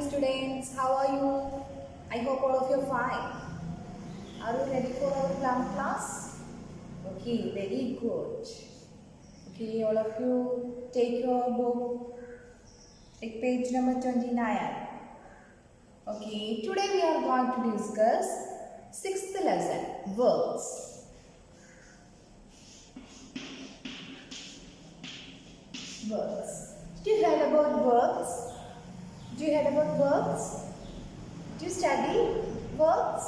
students. How are you? I hope all of you are fine. Are you ready for our class? Okay, very good. Okay, all of you take your book. Take page number 29. Okay, today we are going to discuss 6th lesson, verbs. Verbs. Did you heard about verbs? Do you heard about verbs? Do you study verbs?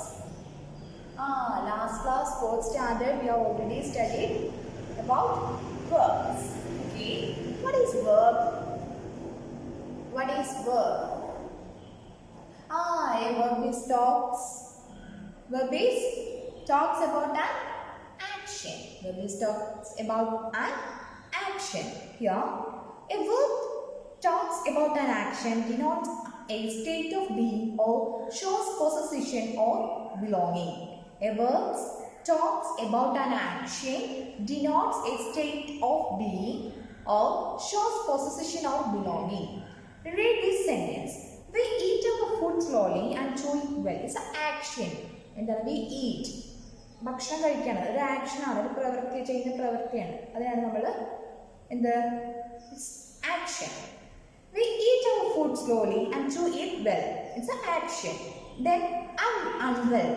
Last class, 4th standard, we have already studied about verbs. Okay, what is verb? What is verb? A verb is talks. Verb is talks about an action. Verb is talks about an action. Here, a verb talks about an action denotes a state of being or shows possession or belonging. A verb talks about an action denotes a state of being or shows possession or belonging. Read this sentence. We eat our food slowly and chew it well. It's an action. And then we eat. ഭക്ഷണം കഴിക്കുകയാണ്, ഒരു ആക്ഷനാണ്, ഒരു പ്രവൃത്തി ചെയ്യുന്ന പ്രവൃത്തിയാണ്. അതിനാണ് നമ്മൾ action. We eat our food slowly and chew it well. It's an action. Then I am unwell.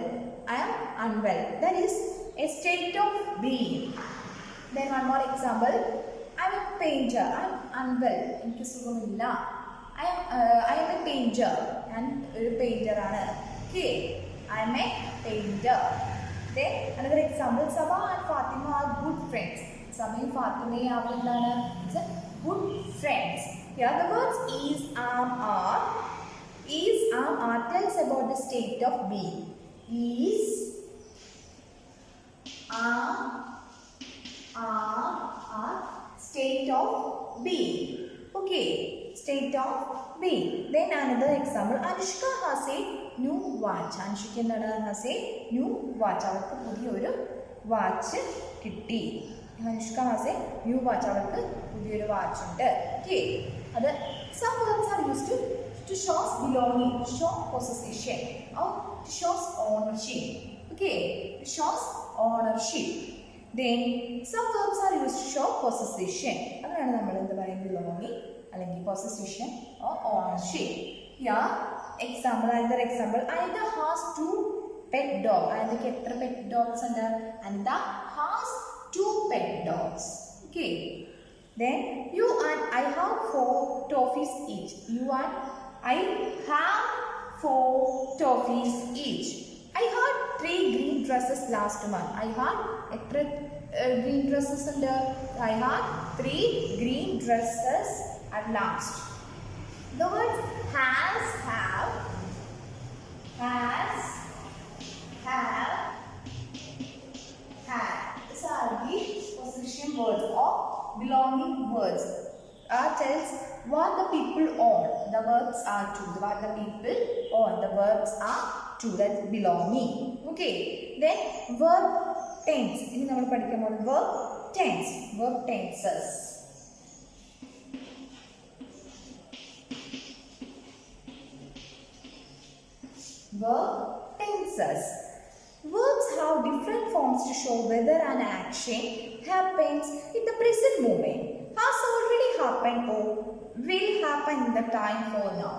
I am unwell. That is a state of being. Then one more example. I am a painter. I am unwell. എനിക്ക് സുഖമില്ല. I am a painter. ഞാൻ ഒരു painter ആണ്. Okay. I am a painter. Then another example. Sabah and Fatima are good friends. Sabahയും ഫാത്തിമയും അവരെന്താണ്? Good friends. Here the words is, are. Is, are tells about the state of being. Is, are state of being. Okay, state of being. Then another example. Anushka has a new watch. Anushka has a new watch. അവർക്ക് പുതിയൊരു watch കിട്ടി. Anushka has a new watch. അവർക്ക് പുതിയൊരു watch ഉണ്ട്. Okay. Some verbs are used to show belonging, to show possession, or to show ownership. Okay, to show ownership. Then some verbs are used to show possession. അതാണ് നമ്മൾ എന്ത് പറയും, belonging അല്ലെങ്കിൽ possession or ownership. Here, example, another example. Anita has 2 pet dogs. Anitha എത്ര pet dogs ഉണ്ട്? Anita has 2 pet dogs. Okay. Then you and I have 4 toffees each. You and I have 4 toffees each. I had 3 green dresses last month. I had green dresses under. I had 3 green dresses at last. The words has, have, had. These are the possession words or belonging words. Tells what the people own. The verbs are to. What the people own. The verbs are to. That's belonging. Okay. Then verb tense. Ini നമ്മൾ പഠിക്കാൻ പോകുന്നത് verb tense. Verb tenses. Verb tenses. Verbs have different forms to show whether an action happens in the present moment, has already happened, or will happen in the time for now.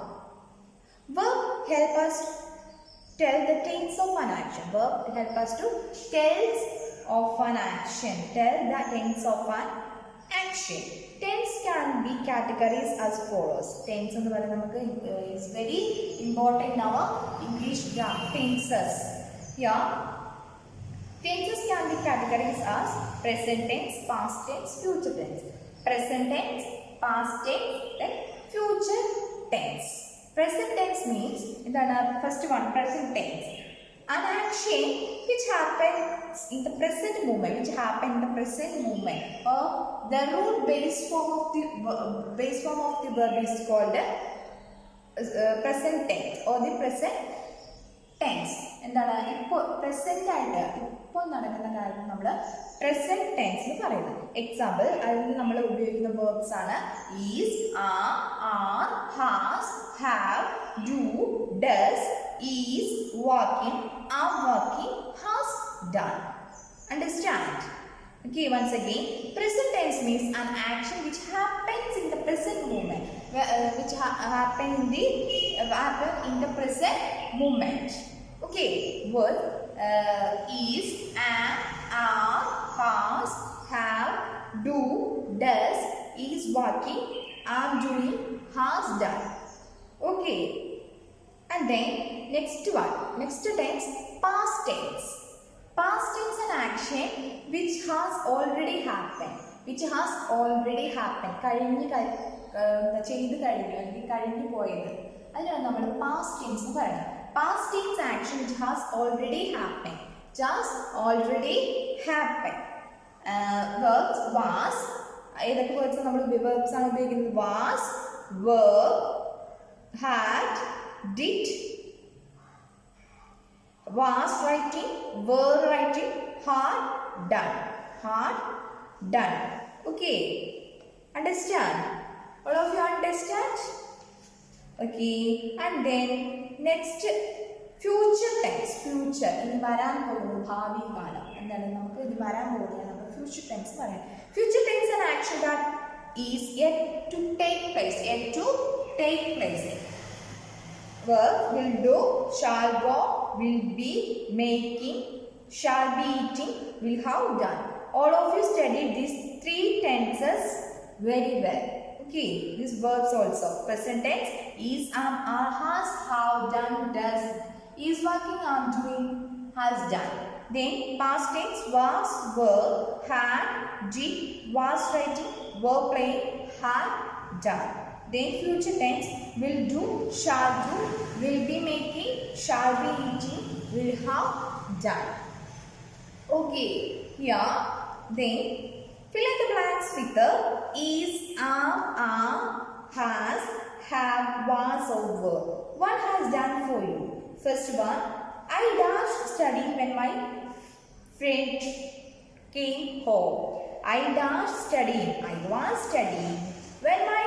Verb help us tell the tense of an action. Verb help us to tell of an action. Tell the tense of an action. Tense can be categorized as follows. Tense എന്ന് പറയുന്നത് നമുക്ക് is very important in our English grammar. Tenses. Yeah. Tenses can be categorized as present tense, past tense, future tense. Present tense, past tense, then future tense. Present tense means, first one, present tense. An action which happens in the present moment, or the root base form of the verb is called present tense or the present tense. എന്താണ് ഇപ്പോൾ present ആയിട്ട് ഇപ്പോൾ നടക്കുന്ന കാര്യം നമ്മൾ present tense എന്ന് പറയുന്നത്. Example അതിൽ നമ്മൾ ഉപയോഗിക്കുന്ന verbs ആണ് is, are, has, have, do, does, is, walking, are walking, has done. Understand? Okay, once again, present tense means an action which happens in the present moment, which happen in the present moment. Okay, word is, am, are, has, have, do, does, is walking, am doing, has done. Okay, and then next one, next tense, past tense. Past tense an action which has already happened. Which has already happened. ചെയ്ത് കഴിഞ്ഞു അല്ലെങ്കിൽ കഴിഞ്ഞു പോയത്. അതിനാണ് നമ്മൾ past tense എന്ന് പറയുന്നത്. Past tense action which has already happened. Just already happened. Verbs was. ഏതൊക്കെ വേർഡ്സ് നമ്മൾ verbs ആണ് ഉപയോഗിക്കുന്നത്? Was, were, had, did, was writing, were writing, had done. Had done. Okay. Understand? All of you understand? Okay. And then next, future tense. Future. ഇനി വരാൻ പോകുന്നത് ഭാവി കാലം. എന്താണ് നമുക്ക് ഇനി വരാൻ പോകുന്നത് നമ്മൾ future tense പറയാം. Future tense an action that is yet to take place. Yet to take place. Verb will do, shall go, will be, making, shall be eating, will have done. All of you studied these three tenses very well. Okay, these verbs also. Present tense is, am, are, has, have, done, does, is working, am doing, has done. Then past tense was, were, had, did, was writing, were playing, had done. Then future tense will do, shall do, will be making, shall be eating, will have done. Okay, here then fill in the blanks with the is, are, has, have, was or were. What has done for you? First one, I dashed studying when my friend came home. I dashed studying, I was studying when my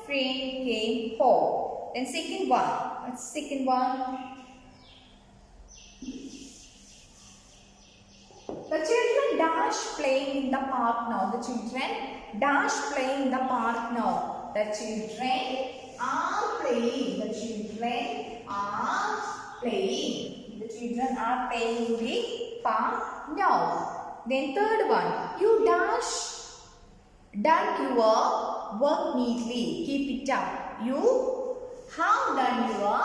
friend came home. Then second one, what's the second one? The children dash playing in the park now. The children dash playing in the park now. The children are playing. The children are playing. The children are playing in the park now. Then third one, you dash done your work neatly. Keep it up. You have done your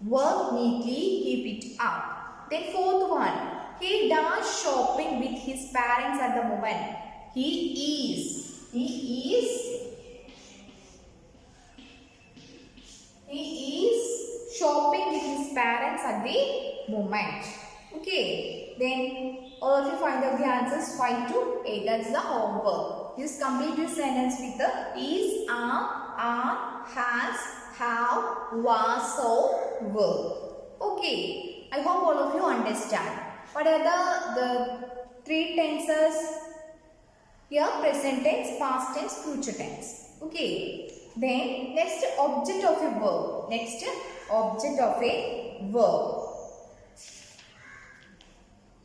work neatly. Keep it up. Then fourth one, he does shopping with his parents at the moment. He is shopping with his parents at the moment. Okay, then all of you find out the answers 5 to 8. That's the homework. Just complete this sentence with the is, are, has, have, was, or were. Okay, I hope all of you understand. What are the three tenses? Here, present tense, past tense, future tense. Okay, then next, object of a verb. Next, object of a verb.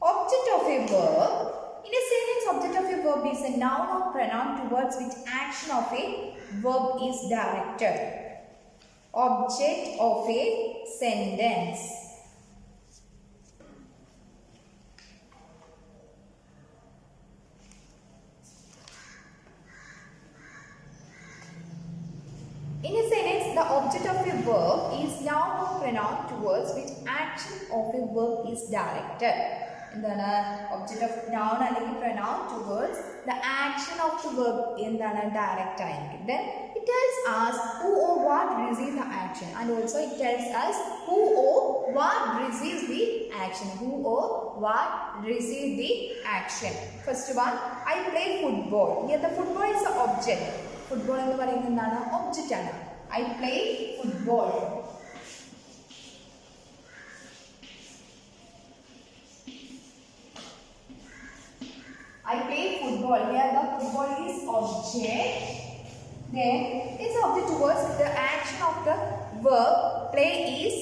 Object of a verb. In a sentence, object of a verb is a noun or pronoun towards which action of a verb is directed. Object of a sentence. In a sentence, the object of a verb is noun or pronoun towards which action of a verb is directed. എന്താണ് object of noun അല്ലെങ്കിൽ pronoun towards the action of the verb എന്താണ് direct ആയിരിക്കും. Then it tells us who or what receives the action, and also it tells us who or what receives the action. Who or what receives the action. First one, I play football. Here the football is the object. Football എന്ന് പറയുന്നത് എന്താണ്? Object ആണ്. I play football. I play football. Here the football is object. Then its object towards the action of the verb play is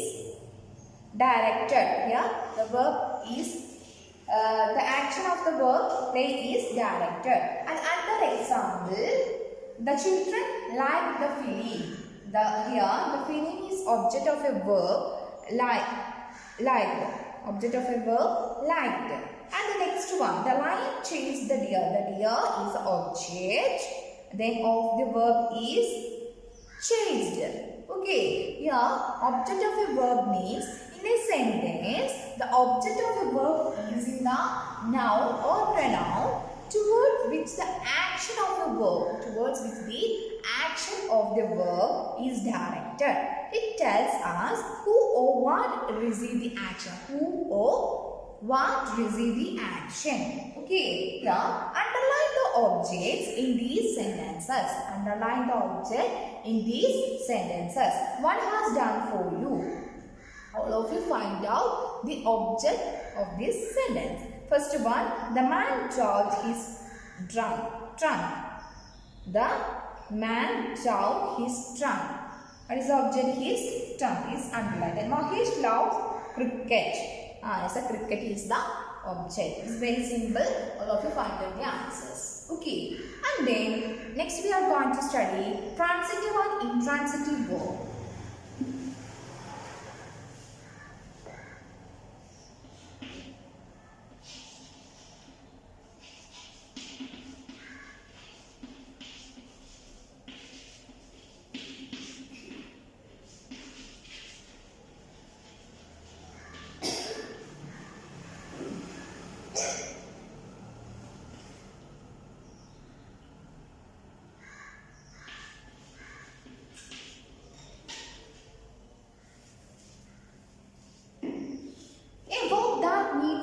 directed. Here the verb is the action of the verb play is directed. And another example, the children like the feeling. Here the feeling is object of a verb liked. Object of a verb liked. And the next one, the lion chased the deer. The deer is the object. Then of the verb is chased. Okay, here object of a verb means in a sentence the object of a verb is in the noun or pronoun towards which the action of the verb is directed. It tells us who or what receive the action. Okay, now underline the objects in these sentences. One has done for you. All of you find out the object of this sentence. First one, the man drove his trunk. The man drove his trunk. What is the object? His trunk is underlined. And Mahesh loves cricket. So cricket is the object. It's very simple. All of you find out the answers. Okay. And then next we are going to study transitive and intransitive verb.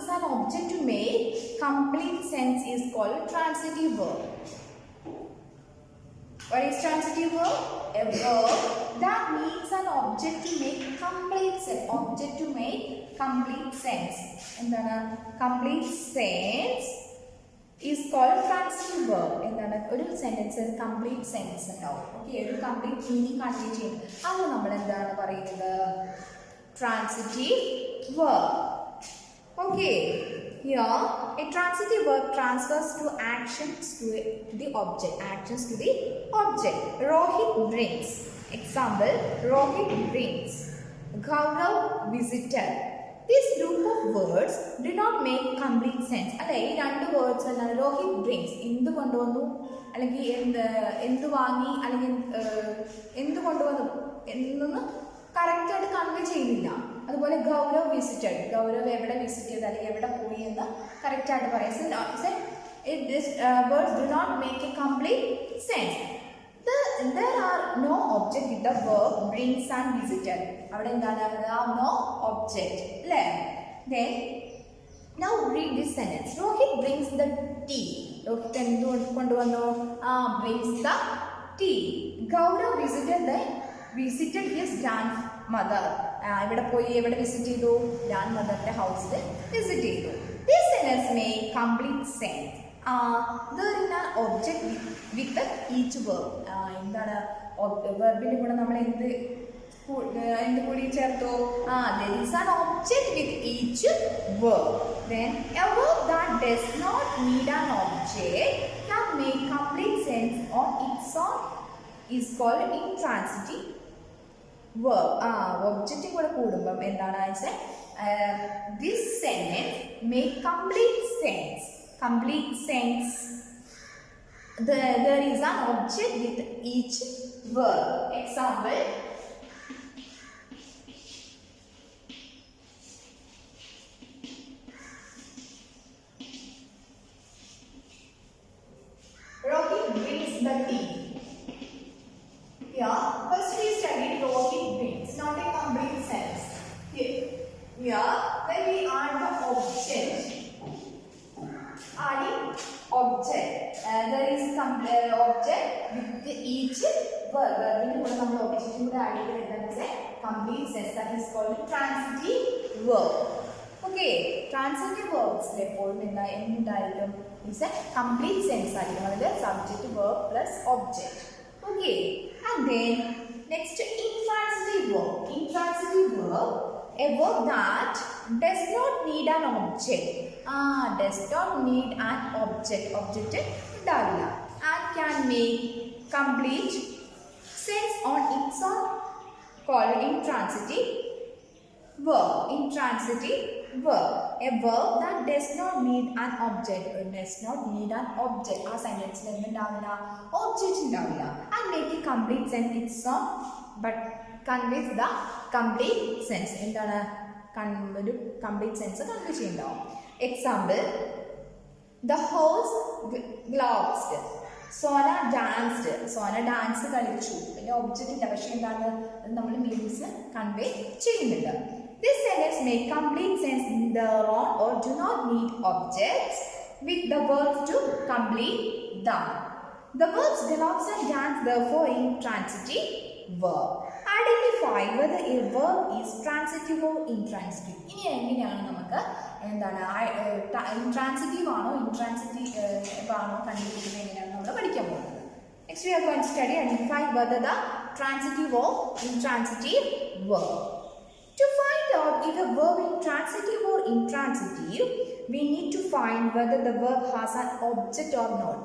An object to make complete sense is called transitive verb. What is transitive verb? A verb that needs an object to make complete sense. And then a complete sense is called transitive verb. And then a sentence is complete sense. Okay, a complete meaning convey. How do we transitive verb? Okay, here a transitive verb transfers to actions to the object. Rohit brings. Example, Rohit brings. Gaurav visited. This group of words do not make complete sense. These two words are Rohit brings. Indu konduvanu, allengi endu vaangi, allengi endu konduvanu, ennu correct ആയിട്ട് convey ചെയ്യുന്നില്ല. അതുപോലെ Gaurav visited, Gaurav എവിടെ visit ചെയ്ത് അല്ലെങ്കിൽ എവിടെ പോയി എന്ന് correct ആയിട്ട് പറയാം. These words do not make a complete sense. There are no object with the verb brings and visited. അവിടെ എന്താണ്? There are no object. അല്ലേ? Then now read this sentence. Rohit brings the tea. Rohit എന്ത് കൊണ്ടുവന്നു? Brings the tea. Gaurav visited his grandmother. ഇവിടെ പോയി എവിടെ visit ചെയ്തു? ഗ്രാൻഡ്മദറിന്റെ ഹൗസിൽ വിസിറ്റ് ചെയ്തു. This sentence make complete sense. There is an object with each verb. എന്താണ്? വെർബിന്റെ കൂടെ നമ്മൾ എന്ത് കൂടി ചേർത്തു? There is an object with each verb. Then a verb that does not need an object can make complete sense on its own is called intransitive verb. Object കൂടെ കൂടുമ്പോൾ എന്താണ് വെച്ചാൽ this sentence make complete sense. There is an object with each verb. Example, Rohit brings the tea. Here, first we studied Rohit brings, not a complete sense. Here, when we add the object, there is object with each verb. When we add object, complete sense, that is called transitive verb. Okay, transitive verbs എപ്പോഴും എന്തായിരിക്കും is a complete sense ആയിരിക്കും അതിന്റെ subject verb plus object. Okay, and then next intransitive verb. Intransitive verb, a verb that does not need an object. Does not need an object. Object ഉണ്ടാവില്ല and can make complete sense on its own, called intransitive verb. Intransitive verb, a verb that does not need an object. Does not need an object. ആ സെന്റൻസിൽ എന്തുണ്ടാവില്ല, object ഉണ്ടാവില്ല and make a complete sense its own, but conveys the complete sense. എന്താണ് ഒരു complete sense convey ചെയ്യുന്നുണ്ടാവും. Example, the horse galloped. Sona danced. Sona dance കളിച്ചു. പിന്നെ object ഇല്ല, പക്ഷെ എന്താണ് അത് നമ്മൾ മീനിങ്സ് കൺവേ ചെയ്യുന്നുണ്ട്. This sentence make complete sense in the wrong or do not need objects with the verbs to complete them. The verbs gallops and dance therefore intransitive verb. Identify whether a verb is transitive or intransitive. ഇനി എങ്ങനെയാണ് നമുക്ക് എന്താണ് intransitive ആണോ intransitive ആണോ കണ്ടുപിടിക്കുന്നത് എങ്ങനെയാണ് നമ്മൾ പഠിക്കാൻ പോകുന്നത്. Next we are going to study identify whether the transitive or intransitive verb. To find out if a verb is transitive or intransitive, we need to find whether the verb has an object or not.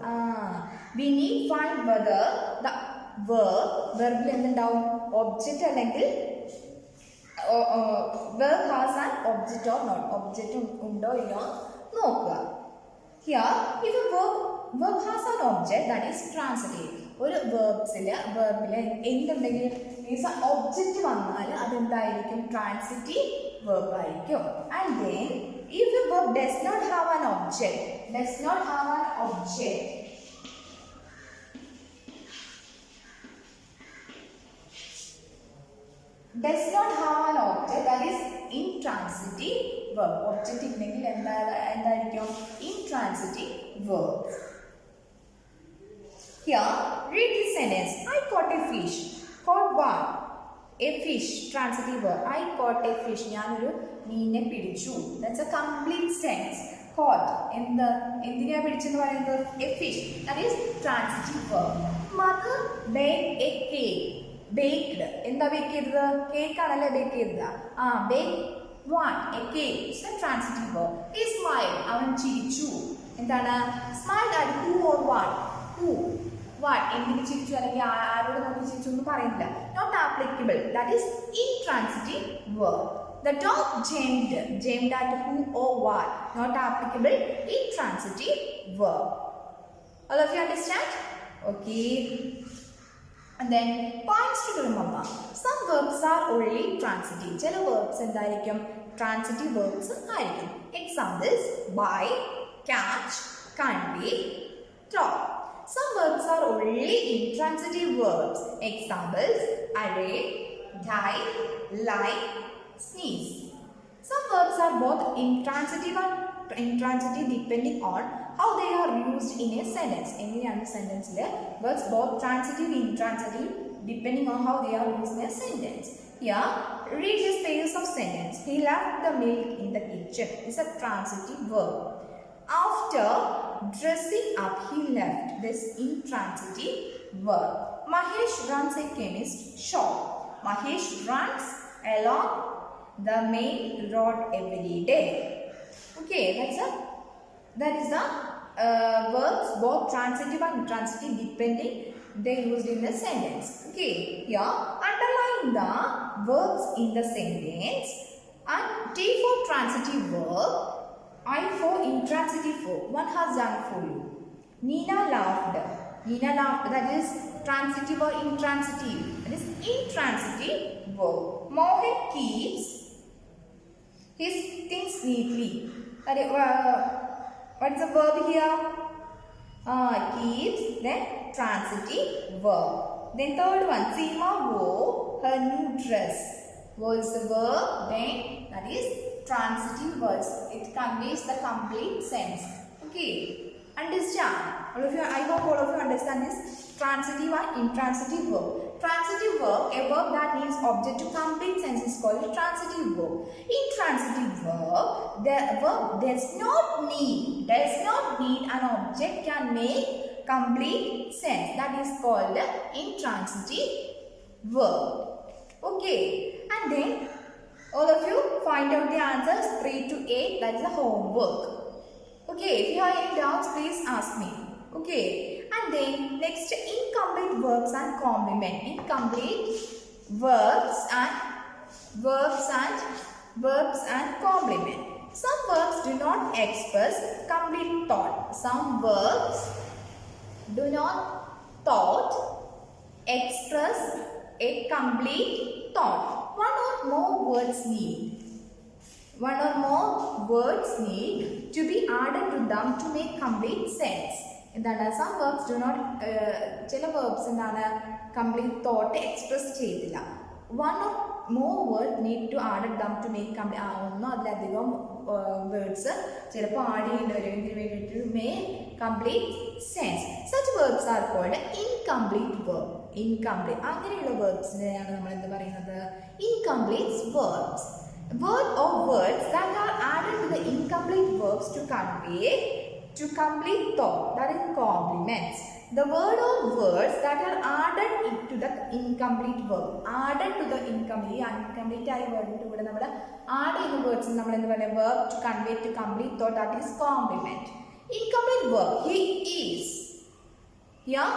We need to find whether the verb എന്തുണ്ടാവും, object അല്ലെങ്കിൽ verb has an object or not. Object ഉണ്ടോ ഇല്ലയോ നോക്കുക. Here, if a verb has an object, that is transitive. ഒരു വെർബിൽ എന്തുണ്ടെങ്കിലും means object വന്നാൽ അതെന്തായിരിക്കും, transitive verb ആയിരിക്കും. And then if the verb does not have an object, does not have an object, does not have an object, that is intransitive verb. Object ഇല്ലെങ്കിൽ എന്തായിരിക്കും, intransitive verb. Here, read this sentence. I caught a fish. Caught what? A fish. Transitive verb. I caught a fish. ഞാനൊരു മീനെ പിടിച്ചു. That's a complete sense. Caught. എന്തിനാ പിടിച്ചെന്ന് പറയുന്നത്, a fish. That is transitive verb. Mother baked a cake. Baked. എന്താ bake ചെയ്തത്, cake ആണല്ലേ bake ചെയ്തത്. Bake what? A cake. It's a transitive verb. He smiled. അവൻ ചിരിച്ചു. എന്താണ്, smiled at who or what? Who? What? എന്തിന് ചിരിച്ചു അല്ലെങ്കിൽ ആരോട് നോക്കി ചിരിച്ചു എന്ന് പറയുന്നില്ല. Not applicable. That is intransitive verb. The dog jumped. Jumped at who or what? Not applicable. Intransitive verb. All of you understand? Okay. And then points to remember. Some verbs are only transitive. ചില verbs എന്തായിരിക്കും, transitive verbs ആയിരിക്കും. Examples: buy, catch, convey, talk. Some verbs are only intransitive verbs. Examples: array, die, lie, sneeze. Some verbs are both intransitive and intransitive depending on how they are used in a sentence. എങ്ങനെയാണ് സെന്റൻസിലെ verbs both transitive and intransitive depending on how they are used in a sentence. Here, read the space of sentence. He left the milk in the kitchen. It's a transitive verb. After dressing up, he left. This intransitive verb. Mahesh runs a chemist shop. Mahesh runs along the main road every day. Okay, that is the verbs both transitive and intransitive depending they used in the sentence. Okay, here underline the verbs in the sentence and T for transitive verb, I for intransitive verb. One has done for you. Nina laughed. Nina laughed. That is transitive or intransitive. That is intransitive verb. Mohan keeps his things neatly. What is the verb here? Keeps. Then transitive verb. Then third one, Seema wore her new dress. Was the verb. Then that is transitive verbs. It conveys the complete sense. Okay, understand? All of you, I hope all of you understand this transitive and intransitive verb. Transitive verb, a verb that needs object to complete sense, is called a transitive verb. In transitive verb, the verb does not need an object can make complete sense. That is called the intransitive verb. Okay, and then all of you find out the answers 3 to 8. That is the homework. Okay, if you have any doubts, please ask me. Okay, and then next, incomplete verbs and complement. Incomplete verbs and complement. Some verbs do not express complete thought. Some verbs do not express a complete thought. One or more words need to be added to them to make complete sense. Some verbs do not, verbs complete thought express cheyidilla. One or more words need to add them to make complete words to make complete sense. Such verbs are called incomplete verb. Incomplete. Verbs incomplete verbs. Word or words that are added to the incomplete verbs to complete thought, that is complements. The word or words that are added to the incomplete verb, incomplete word to add in words verb to convey to complete thought, that is complement. Incomplete verb, he is. Here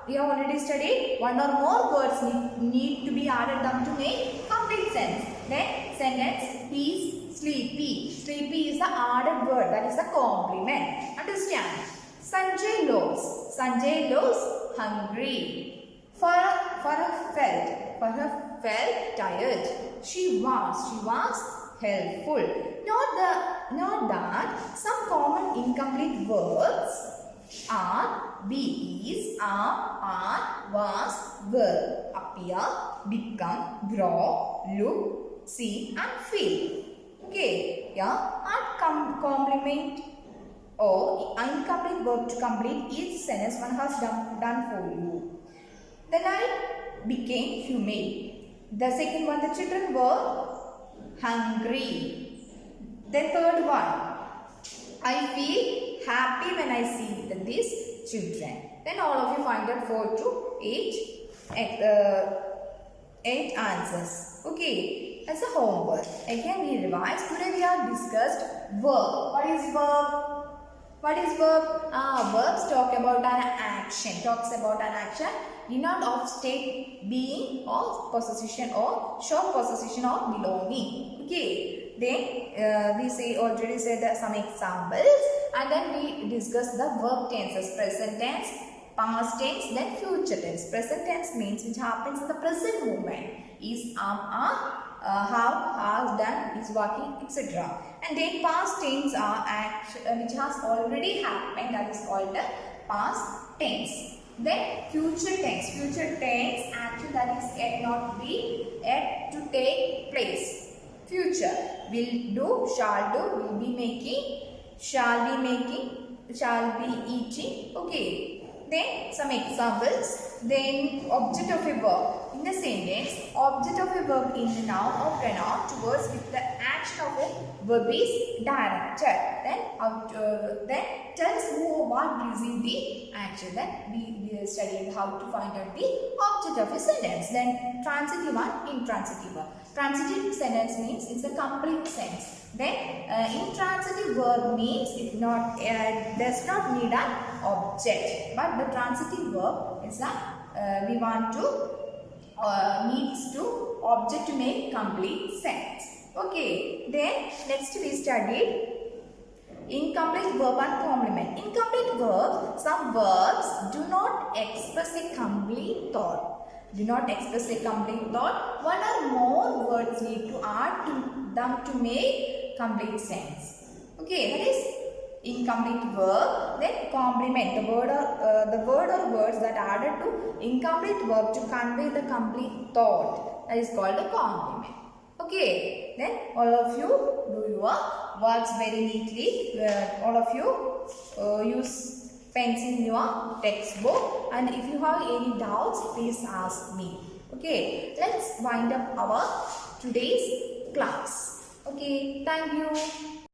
we have already studied one or more words need to be added them to make complete sense. Then sentence, he is sleepy. Sleepy is the added word, that is the complement. Understand? Sanjay loves hungry. Farah felt tired. She was helpful. Note that some common incomplete verbs are, be, is, are, was, were, appear, become, grow, look, see and feel. Okay, yeah, add complement or incomplete verb to complete each sentence one has done for you. The night became humid. The second one, the children were hungry. The third one, I feel happy when I see these children. Then all of you find out 4 to 8 answers. Okay, as a homework. Again we revise. Today we have discussed verb. What is verb? Verbs talk about an action. Talks about an action. Denote of state, being or possession or show possession or belonging. Okay. Then we already said some examples, and then we discuss the verb tenses: present tense, past tense, then future tense. Present tense means which happens in the present moment. Is, are, have, has, done, is working, etc. And then past tense are action which has already happened, that is called the past tense. Then future tense action that is yet to take place. Future, will do, shall do, will be making, shall be eating. Okay. Then some examples. Then object of a verb. In the sentence, object of a verb in the noun or pronoun towards which the action of a verb is directed. Then tells who or what receive the action. Then we studied how to find out the object of a sentence. Then transitive and intransitive verb. Transitive sentence means it's a complete sense. Then intransitive verb means it does not need an object, but the transitive verb is we want to needs to object to make complete sense. Okay. Then next we studied incomplete verb and complement. Incomplete verb, some verbs do not express a complete thought. One or more words need to add to them to make complete sense. Okay, that is incomplete verb. Then complement, the word or words that are added to incomplete verb to convey the complete thought, that is called a complement. Okay, then all of you do your works very neatly. All of you use pencil in your textbook, and if you have any doubts, please ask me. Okay, let's wind up our today's class. Okay, thank you.